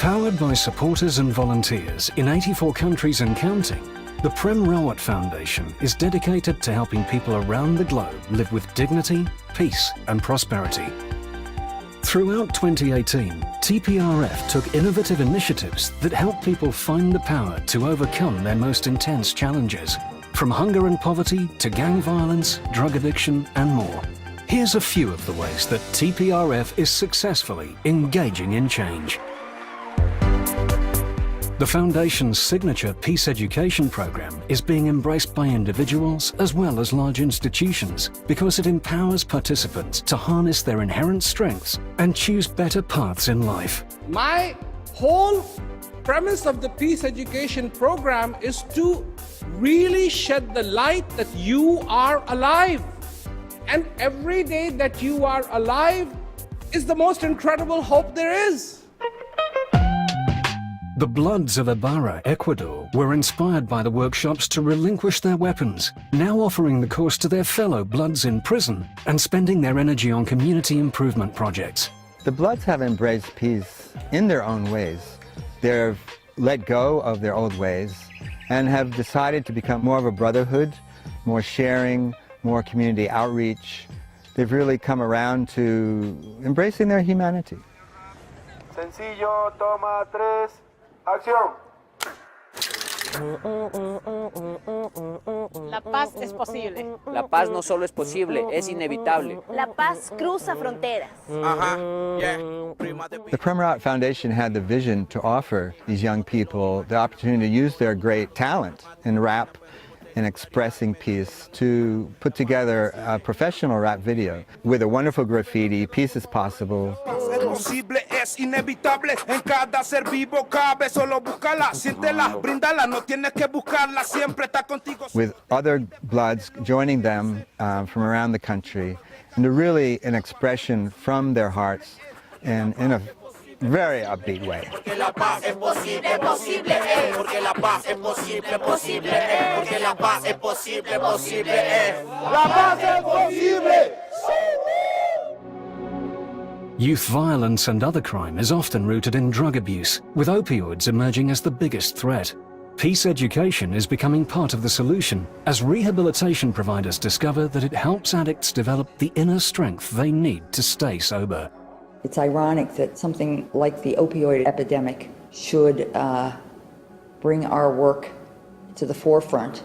Powered by supporters and volunteers in 84 countries and counting, the Prem Rawat Foundation is dedicated to helping people around the globe live with dignity, peace and prosperity. Throughout 2018, TPRF took innovative initiatives that help people find the power to overcome their most intense challenges, from hunger and poverty to gang violence, drug addiction and more. Here's a few of the ways that TPRF is successfully engaging in change. The Foundation's signature peace education program is being embraced by individuals as well as large institutions because it empowers participants to harness their inherent strengths and choose better paths in life. My whole premise of the peace education program is to really shed the light that you are alive. And every day that you are alive is the most incredible hope there is. The Bloods of Ibarra, Ecuador, were inspired by the workshops to relinquish their weapons, now offering the course to their fellow Bloods in prison and spending their energy on community improvement projects. The Bloods have embraced peace in their own ways. They've let go of their old ways and have decided to become more of a brotherhood, more sharing, more community outreach. They've really come around to embracing their humanity. Sencillo, toma tres. ¡Acción! La paz es posible. La paz no solo es posible, es inevitable. La paz cruza fronteras. The Prem Rawat Foundation had the vision to offer these young people the opportunity to use their great talent in rap and expressing peace to put together a professional rap video with a wonderful graffiti, Peace is Possible. Es inevitable, en cada ser vivo cabe, solo búscala, siéntela, bríndala, no tienes que buscarla, siempre está contigo. With other Bloods joining them from around the country, and really an expression from their hearts and in a very upbeat way. Porque la paz es posible, posible, porque la paz es posible, posible, porque la paz es posible, posible, la paz es posible. Youth violence and other crime is often rooted in drug abuse, with opioids emerging as the biggest threat. Peace education is becoming part of the solution as rehabilitation providers discover that it helps addicts develop the inner strength they need to stay sober. It's ironic that something like the opioid epidemic should bring our work to the forefront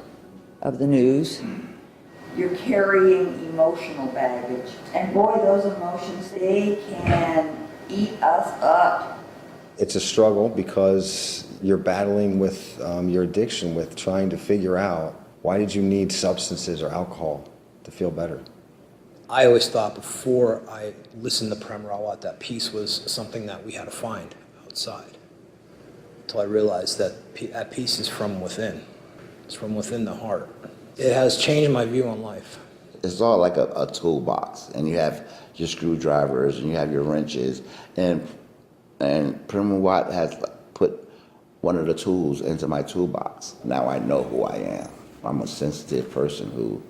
of the news. You're carrying emotional baggage, and boy, those emotions, they can eat us up. It's a struggle because you're battling with your addiction, with trying to figure out why did you need substances or alcohol to feel better. I always thought before I listened to Prem Rawat that peace was something that we had to find outside. Until I realized that that peace is from within. It's from within the heart. It has changed my view on life. It's all like a toolbox, and you have your screwdrivers and you have your wrenches, and Prem Rawat has put one of the tools into my toolbox. Now I know who I am. I'm a sensitive person who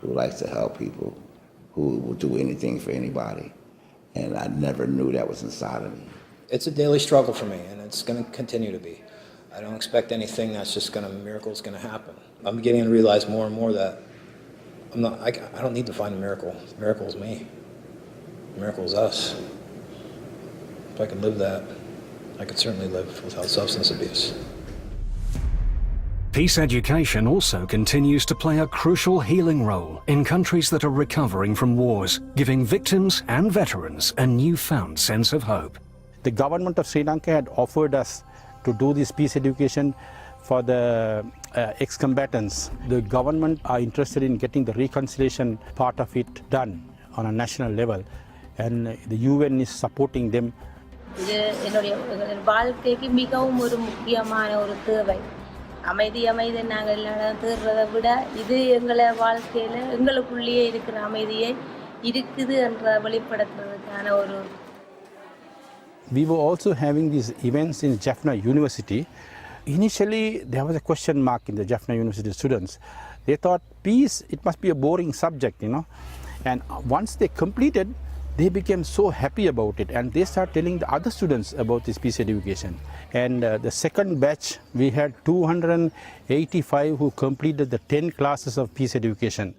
likes to help people, who will do anything for anybody, and I never knew that was inside of me. It's a daily struggle for me, and it's going to continue to be. I don't expect anything that's just miracle's going to happen. I'm beginning to realize more and more that I don't need to find a miracle. The miracle is me. The miracle is us. If I could live that, I could certainly live without substance abuse. Peace education also continues to play a crucial healing role in countries that are recovering from wars, giving victims and veterans a newfound sense of hope. The government of Sri Lanka had offered us to do this peace education for the ex-combatants. The government are interested in getting the reconciliation part of it done on a national level, and the UN is supporting them. அமைதி நாங்கள் தேடுறதை விட இது எங்களை வாழ்க்கையில எங்களுக்குள்ளேயே இருக்கிற அமைதியை இருக்குது என்ற வெளிப்படுத்துறதுக்கான ஒரு. We were also having these events in Jaffna University. Initially, there was a question mark in the Jaffna University students. They thought peace, it must be a boring subject, you know. And once they completed, they became so happy about it, and they start telling the other students about this peace education. And the second batch, we had 285 who completed the 10 classes of peace education.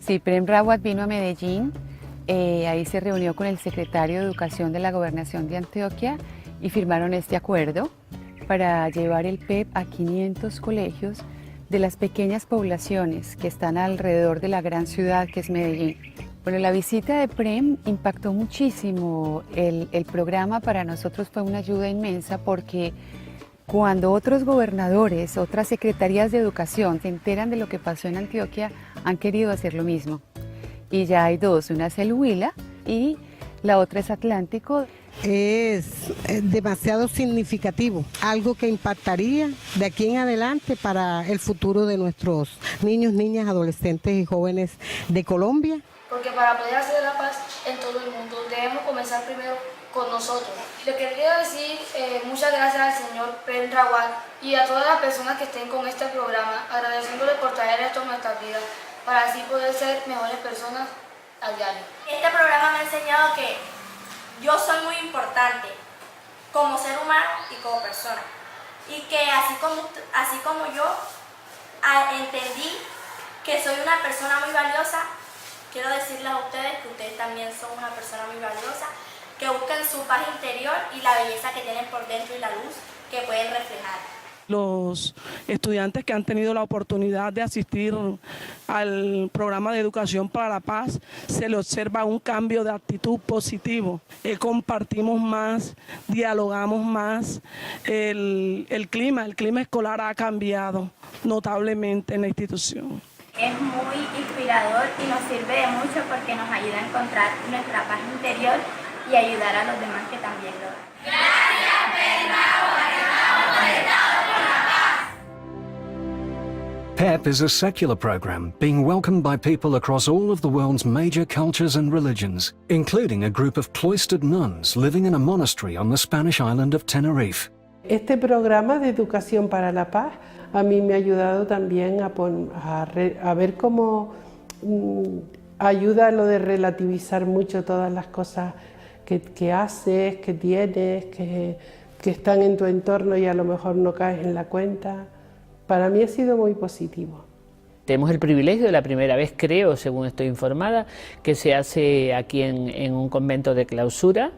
Sí, Prem Rawat vino a Medellín, ahí se reunió con el secretario de Educación de la Gobernación de Antioquia y firmaron este acuerdo para llevar el PEP a 500 colegios de las pequeñas poblaciones que están alrededor de la gran ciudad que es Medellín. Bueno, la visita de Prem impactó muchísimo. El programa para nosotros fue una ayuda inmensa porque cuando otros gobernadores, otras secretarías de educación se enteran de lo que pasó en Antioquia, han querido hacer lo mismo. Y ya hay dos, una es el Huila y la otra es Atlántico. Es demasiado significativo, algo que impactaría de aquí en adelante para el futuro de nuestros niños, niñas, adolescentes y jóvenes de Colombia. Porque para poder hacer la paz en todo el mundo debemos comenzar primero con nosotros. Le quería decir muchas gracias al señor Prem Rawat y a todas las personas que estén con este programa, agradeciéndole por traer esto a nuestras vidas, para así poder ser mejores personas al diario. Este programa me ha enseñado que yo soy muy importante como ser humano y como persona. Y que así como yo entendí que soy una persona muy valiosa, quiero decirles a ustedes que ustedes también son una persona muy valiosa, que busquen su paz interior y la belleza que tienen por dentro y la luz que pueden reflejar. Los estudiantes que han tenido la oportunidad de asistir al programa de educación para la paz, se le observa un cambio de actitud positivo. Compartimos más, dialogamos más. El clima escolar ha cambiado notablemente en la institución. Es muy inspirador y nos sirve de mucho porque nos ayuda a encontrar nuestra paz interior y ayudar a los demás que también lo dan. Gracias, Prem Rawat. PEP is a secular program being welcomed by people across all of the world's major cultures and religions, including a group of cloistered nuns living in a monastery on the Spanish island of Tenerife. Este programa de educación para la paz a mí me ha ayudado también a ver cómo ayuda a lo de relativizar mucho todas las cosas que haces, que tienes, que están en tu entorno y a lo mejor no caes en la cuenta. Para mí ha sido muy positivo. Tenemos el privilegio de la primera vez, creo, según estoy informada, que se hace aquí en un convento de clausura.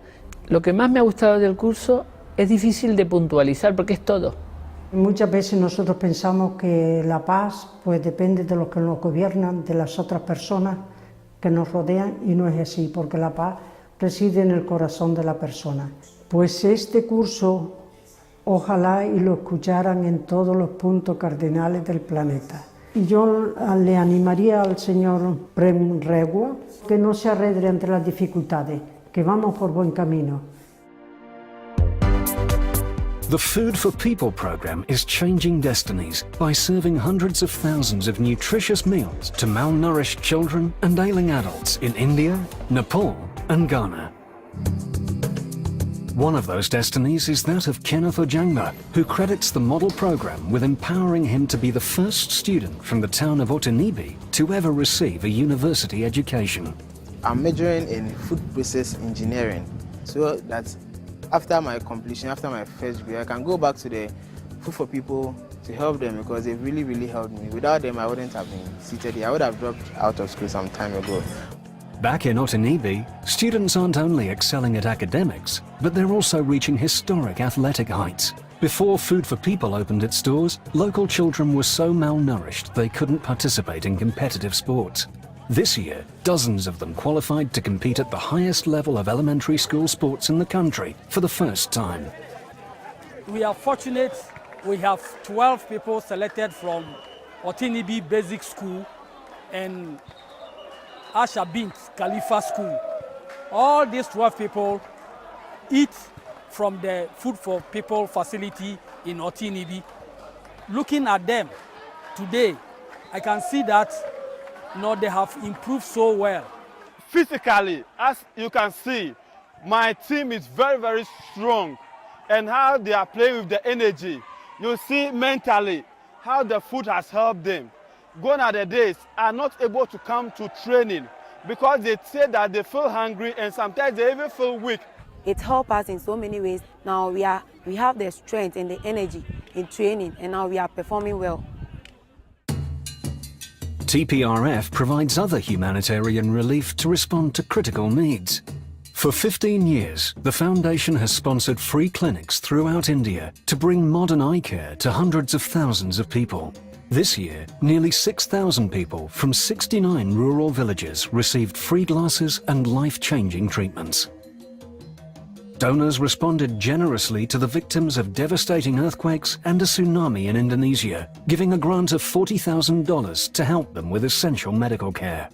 Lo que más me ha gustado del curso es difícil de puntualizar porque es todo. Muchas veces nosotros pensamos que la paz pues depende de los que nos gobiernan, de las otras personas que nos rodean, y no es así, porque la paz reside en el corazón de la persona. Pues este curso ojalá y lo escucharan en todos los puntos cardinales del planeta. Y yo le animaría al señor Prem Rawat que no se arredre ante las dificultades, que vamos por buen camino. The Food for People program is changing destinies by serving hundreds of thousands of nutritious meals to malnourished children and ailing adults in India, Nepal and Ghana. One of those destinies is that of Kenneth Ojangba, who credits the model program with empowering him to be the first student from the town of Otanibi to ever receive a university education. I'm majoring in food process engineering, so that after my completion, after my first degree, I can go back to the Food for People to help them, because they really helped me. Without them, I wouldn't have been seated here. I would have dropped out of school some time ago. Back in Otanibi, students aren't only excelling at academics, but they're also reaching historic athletic heights. Before Food for People opened its doors, local children were so malnourished they couldn't participate in competitive sports. This year, dozens of them qualified to compete at the highest level of elementary school sports in the country for the first time. We are fortunate. We have 12 people selected from Otanibi Basic School and Asha Bint Khalifa School. All these 12 people eat from the Food for People facility in Otanibi. Looking at them today, I can see that they have improved so well. Physically, as you can see, my team is very, very strong, and how they are playing with the energy. You see mentally how the food has helped them. Gone are the days are not able to come to training because they say that they feel hungry and sometimes they even feel weak. It helps us in so many ways. Now we have the strength and the energy in training, and now we are performing well. TPRF provides other humanitarian relief to respond to critical needs. For 15 years, the Foundation has sponsored free clinics throughout India to bring modern eye care to hundreds of thousands of people. This year, nearly 6,000 people from 69 rural villages received free glasses and life-changing treatments. Donors responded generously to the victims of devastating earthquakes and a tsunami in Indonesia, giving a grant of $40,000 to help them with essential medical care.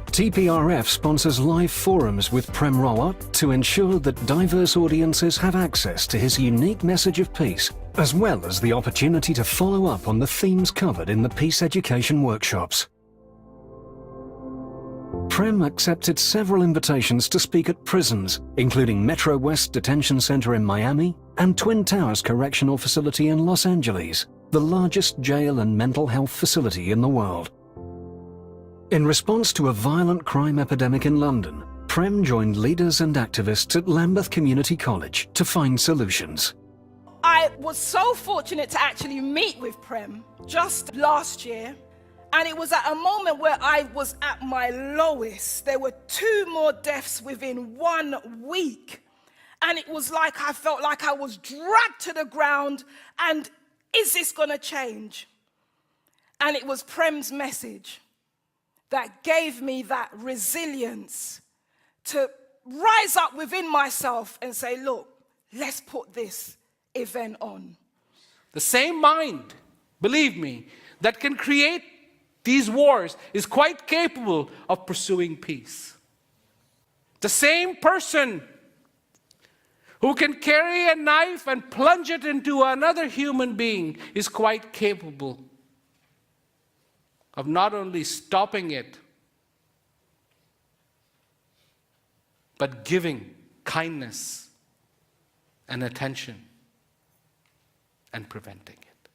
TPRF sponsors live forums with Prem Rawat to ensure that diverse audiences have access to his unique message of peace, as well as the opportunity to follow up on the themes covered in the peace education workshops. Prem accepted several invitations to speak at prisons, including Metro West Detention Center in Miami and Twin Towers Correctional Facility in Los Angeles, the largest jail and mental health facility in the world. In response to a violent crime epidemic in London, Prem joined leaders and activists at Lambeth Community College to find solutions. I was so fortunate to actually meet with Prem just last year. And it was at a moment where I was at my lowest. There were 2 more deaths within 1 week. And it was like I felt like I was dragged to the ground, and is this going to change? And it was Prem's message that gave me that resilience to rise up within myself and say, look, let's put this event on. The same mind, believe me, that can create these wars is quite capable of pursuing peace. The same person who can carry a knife and plunge it into another human being is quite capable of not only stopping it, but giving kindness and attention and preventing it.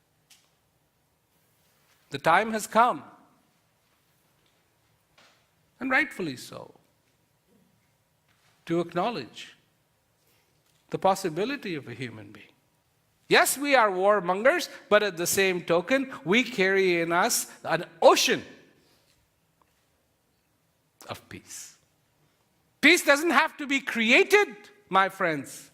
The time has come, and rightfully so, to acknowledge the possibility of a human being. Yes, we are warmongers, but at the same token, we carry in us an ocean of peace. Peace doesn't have to be created, my friends.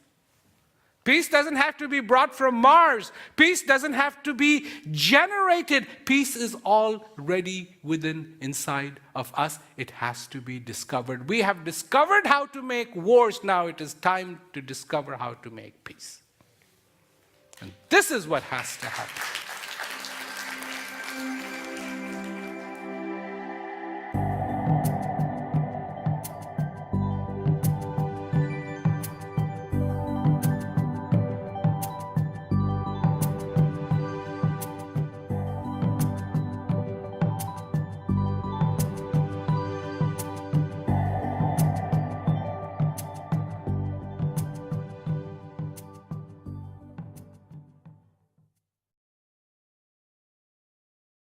Peace doesn't have to be brought from Mars. Peace doesn't have to be generated. Peace is already within, inside of us. It has to be discovered. We have discovered how to make wars. Now it is time to discover how to make peace. And this is what has to happen.